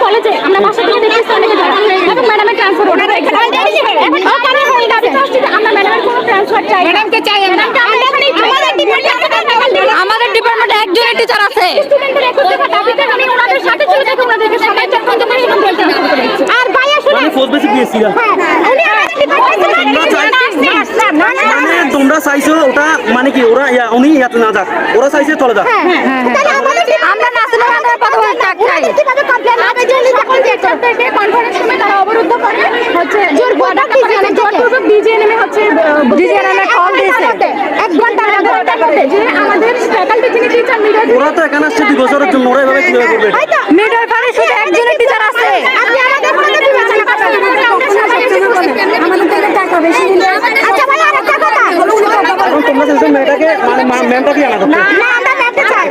কলেজে আমরা বাসা থেকে দেখতেছি অনেকে যারা এবং ম্যাডামের ট্রান্সফার ওনারা এখন ওখানে হয়ে দাবি চাচ্ছি যে আমরা ম্যাডামের কোনো ট্রান্সফার চাই ম্যাডামকে চাই আমাদের ডিপার্টমেন্টে একজনের টিচার আছে। স্টুডেন্টদের একত্রে দাবিতে আমি ওনাদের সাথে ছিল দেখে ওনাদেরকে সবাই চক্রান্ত করে এরকম বলতে আর ভাইয়া শুনে মানে ফোর্স বেসিক দিয়েছি উনি আমাদের ডিপার্টমেন্টে তোমরা চাইছো ওটা মানে কি ওরা উনি ইয়াতে না যাক, ওরা চাইছে চলে যাক। আমরা ন্যাশনাল আন্ডার কথা বলে চাকরি কিভাবে কমপ্লেন হবে যে উনি যখন টিচার থেকে কনফারেন্স রুমে তারা অবরুদ্ধ করে হচ্ছে জোরপূর্বক ডিজিএনএম হচ্ছে ডিজিএনএম কল দিয়েছে 1 ঘন্টার মধ্যে যে আমাদের ফ্যাকাল্টি যিনি টিচার মিডল ওরা তো এখানে আসছে 2 বছরের জন্য, ওরা এভাবে কিভাবে করবে? মিডল ফারে শুধু একজনের টিচার আছে। আপনি আমাদের কোনো বিবেচনা করছেন আমাদের থেকে টাকা বেশি দিলে আচ্ছা ভাই আরেকটা কথা এখন তোমরা চাইছো মেয়েটাকে মানে ম্যামটাকে আনা করতে। না আমরা ম্যামকে চাই